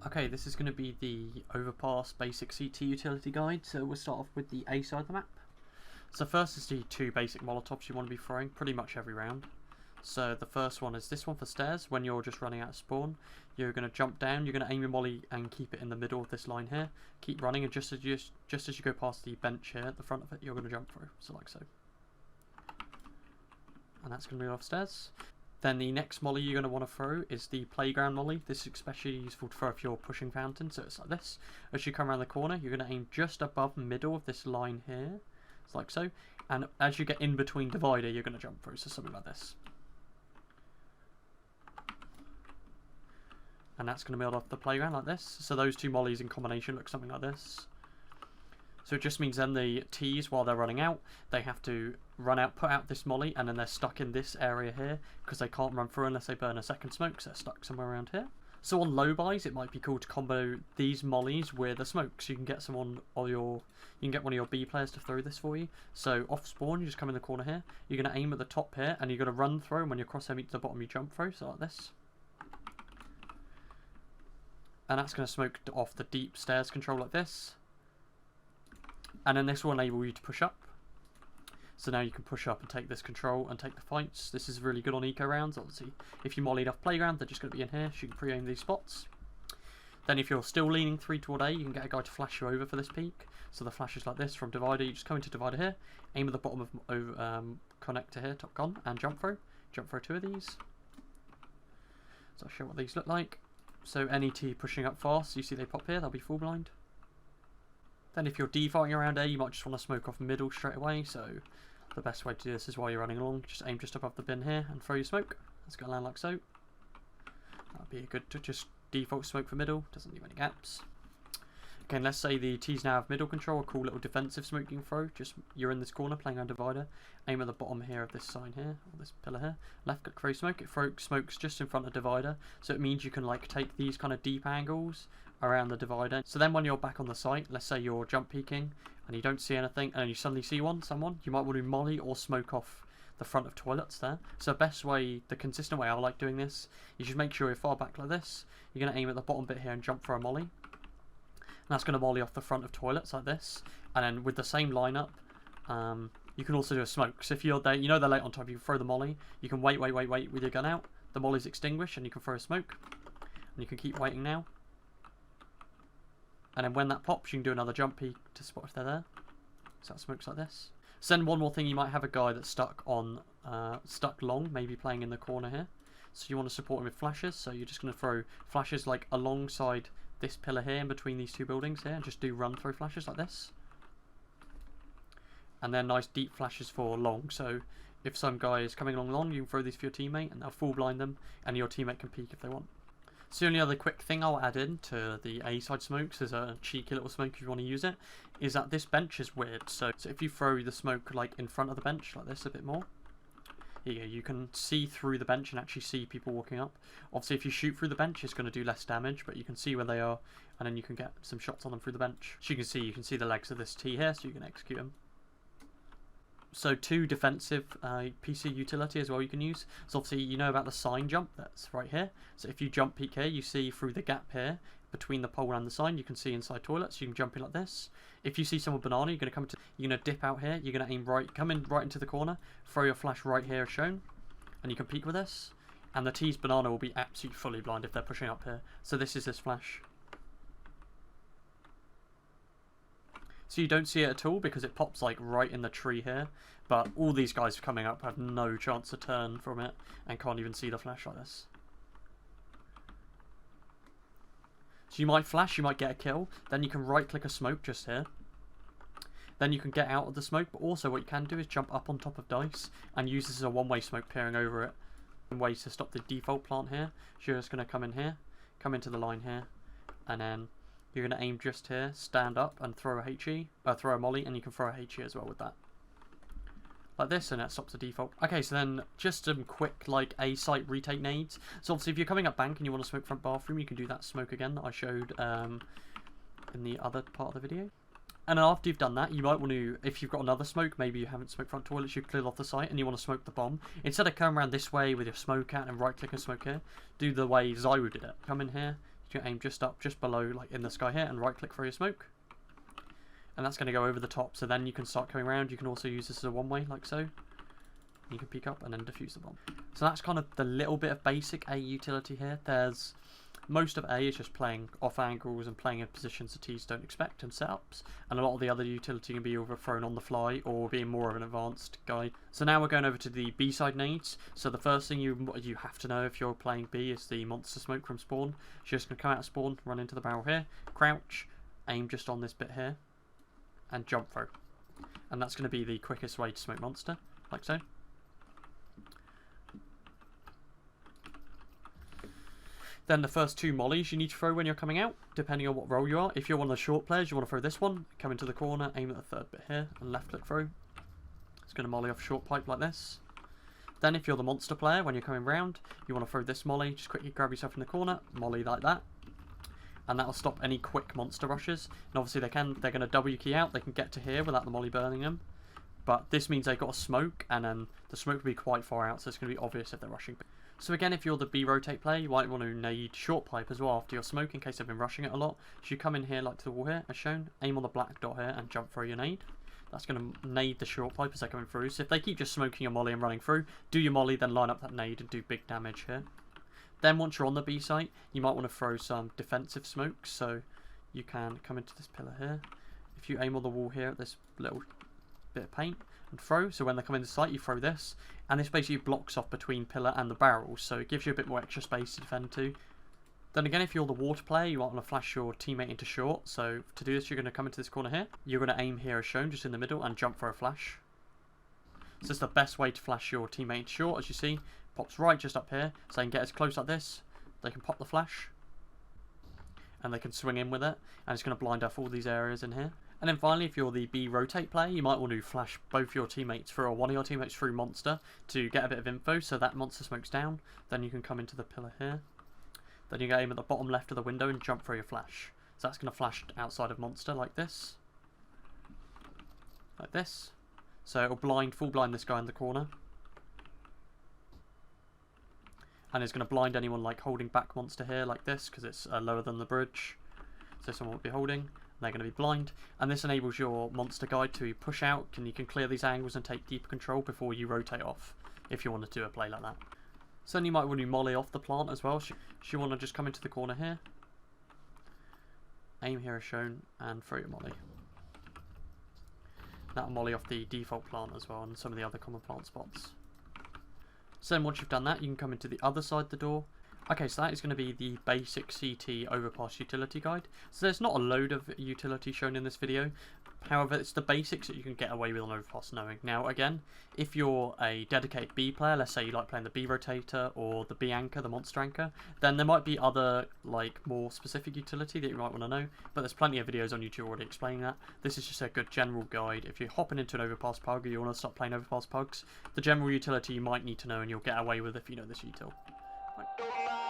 Okay, this is going to be the Overpass basic CT utility guide, so we'll start off with the A side of the map. So first is the two basic Molotovs you want to be throwing pretty much every round. So the first one is this one for stairs. When you're just running out of spawn, you're going to jump down, you're going to aim your molly and keep it in the middle of this line here. Keep running, and just as you go past the bench here at the front of it, you're going to jump through, so like so. And that's going to be off stairs. Then the next molly you're going to want to throw is the playground molly. This is especially useful to throw if you're pushing fountain, so it's like this. As you come around the corner, you're going to aim just above the middle of this line here, it's like so. And as you get in between divider, you're going to jump through, so something like this. And that's going to build off the playground like this. So those two mollies in combination look something like this. So it just means then the T's, while they're running out, they have to run out, put out this molly, and then they're stuck in this area here because they can't run through unless they burn a second smoke, so they're stuck somewhere around here. So on low buys, it might be cool to combo these mollies with a smoke, so you can get someone or you can get one of your B players to throw this for you. So off spawn, you just come in the corner here. You're going to aim at the top here, and you're going to run through, and when your crosshair meets the bottom, you jump through, so like this. And that's going to smoke off the deep stairs control like this. And then this will enable you to push up. So now you can push up and take this control and take the fights. This is really good on eco rounds. Obviously, if you mollied off playground, they're just going to be in here, so you can pre-aim these spots. Then if you're still leaning 3 toward A, you can get a guy to flash you over for this peak. So the flash is like this from divider. You just come into divider here, aim at the bottom of connector here, top gun, and jump through. Jump through 2 of these. So I'll show what these look like. So any T pushing up fast, you see they pop here, they'll be full blind. Then if you're defighting around A, you might just want to smoke off middle straight away, so the best way to do this is while you're running along, just aim just above the bin here and throw your smoke. It's going to land like so. That'd be a good to just default smoke for middle, doesn't leave any gaps. Okay, let's say the T's now have middle control, a cool little defensive smoke you can throw. Just you're in this corner playing on divider, aim at the bottom here of this sign here, or this pillar here. Left click throw smoke, it throws smokes just in front of divider, so it means you can like take these kind of deep angles around the divider. So then when you're back on the site, let's say you're jump peeking and you don't see anything, and then you suddenly see someone, you might want to molly or smoke off the front of toilets there. So the best way, the consistent way I like doing this, is just make sure you're far back like this. You're going to aim at the bottom bit here and jump for a molly. And that's going to molly off the front of toilets like this. And then with the same lineup, you can also do a smoke. So if you're there, you know they're late on top, you can throw the molly. You can wait with your gun out. The molly's extinguished and you can throw a smoke. And you can keep waiting now. And then when that pops, you can do another jump peek to spot if they're there. So that smokes like this. So then one more thing, you might have a guy that's stuck long, maybe playing in the corner here. So you want to support him with flashes. So you're just going to throw flashes like alongside this pillar here in between these two buildings here, and just do run through flashes like this. And then nice deep flashes for long. So if some guy is coming along long, you can throw these for your teammate and they'll full blind them, and your teammate can peek if they want. So the only other quick thing I'll add in to the A side smokes as a cheeky little smoke if you want to use it, is that this bench is weird. So if you throw the smoke like in front of the bench like this a bit more, here you can see through the bench and actually see people walking up. Obviously if you shoot through the bench it's going to do less damage, but you can see where they are and then you can get some shots on them through the bench. So you can see the legs of this T here, so you can execute them. So 2 defensive PC utility as well you can use. So obviously you know about the sign jump, that's right here. So if you jump peek here, you see through the gap here between the pole and the sign, you can see inside toilets. You can jump in like this. If you see someone banana, you're going to dip out here. You're going to aim right, come in right into the corner, throw your flash right here as shown, and you can peek with this. And the T's banana will be absolutely fully blind if they're pushing up here. So this is this flash. So you don't see it at all because it pops like right in the tree here, but all these guys coming up have no chance to turn from it and can't even see the flash like this. So you might flash, you might get a kill, then you can right click a smoke just here. Then you can get out of the smoke, but also what you can do is jump up on top of dice and use this as a one-way smoke peering over it. Ways to stop the default plant here. So you're just going to come in here, come into the line here, and then you're going to aim just here, stand up and throw a HE, throw a molly, and you can throw a HE as well with that. Like this, and that stops the default. Okay, so then just some quick like A site retake nades. So obviously if you're coming up bank and you want to smoke front bathroom, you can do that smoke again that I showed in the other part of the video. And after you've done that, you might want to, if you've got another smoke, maybe you haven't smoked front toilets, you cleared off the site and you want to smoke the bomb. Instead of coming around this way with your smoke out and right click and smoke here, do the way Zyru did it. Come in here, You can aim just up, just below, like in the sky here, and right click for your smoke. And that's going to go over the top, so then you can start coming around. You can also use this as a one-way, like so. You can peek up and then defuse the bomb. So that's kind of the little bit of basic A utility here. There's most of A is just playing off angles and playing in positions that T's don't expect and setups, and a lot of the other utility can be overthrown on the fly or being more of an advanced guide. So now we're going over to the B side nades. So the first thing you have to know if you're playing B is the monster smoke from spawn. You're just going to come out of spawn, run into the barrel here, crouch, aim just on this bit here, and jump through. And that's going to be the quickest way to smoke monster, like so. Then the first two mollies you need to throw when you're coming out, depending on what role you are. If you're one of the short players, you want to throw this one, come into the corner, aim at the third bit here, and left click through. It's going to molly off short pipe like this. Then if you're the monster player, when you're coming round, you want to throw this molly, just quickly grab yourself in the corner, molly like that. And that'll stop any quick monster rushes. And obviously they're going to W key out, they can get to here without the molly burning them. But this means they've got a smoke, and then the smoke will be quite far out, so it's going to be obvious if they're rushing. So again, if you're the B rotate player, you might want to nade short pipe as well after your smoke in case they've been rushing it a lot. So you come in here like to the wall here, as shown, aim on the black dot here and jump through your nade. That's going to nade the short pipe as they're coming through. So if they keep just smoking your molly and running through, do your molly, then line up that nade and do big damage here. Then once you're on the B site, you might want to throw some defensive smokes. So you can come into this pillar here. If you aim on the wall here at this little bit of paint and throw, so when they come into sight you throw this, and this basically blocks off between pillar and the barrels, so it gives you a bit more extra space to defend to. Then again, if you're the water player, you might want to flash your teammate into short. So to do this, you're going to come into this corner here, you're going to aim here as shown, just in the middle, and jump for a flash. So it's the best way to flash your teammate into short. As you see, pops right just up here, so they can get as close like this, they can pop the flash and they can swing in with it, and it's going to blind off all these areas in here. And then finally, if you're the B rotate player, you might want to flash both your teammates through, or one of your teammates through monster, to get a bit of info so that monster smokes down. Then you can come into the pillar here. Then you go aim at the bottom left of the window and jump through your flash. So that's going to flash outside of monster like this. Like this. So it'll full blind this guy in the corner. And it's going to blind anyone like holding back monster here like this, because it's lower than the bridge. So someone will be holding. They're going to be blind, and this enables your monster guide to push out, and you can clear these angles and take deeper control before you rotate off, if you want to do a play like that. So then you might want to molly off the plant as well. So you want to just come into the corner here, aim here as shown, and throw your molly. That'll molly off the default plant as well, and some of the other common plant spots. So then once you've done that, you can come into the other side of the door. Okay, so that is going to be the basic CT Overpass utility guide. So there's not a load of utility shown in this video. However, it's the basics that you can get away with on Overpass knowing. Now again, if you're a dedicated B player, let's say you like playing the B rotator or the B anchor, the monster anchor, then there might be other like more specific utility that you might want to know, but there's plenty of videos on YouTube already explaining that. This is just a good general guide. If you're hopping into an Overpass pug or you want to start playing Overpass pugs, the general utility you might need to know and you'll get away with if you know this util. Right.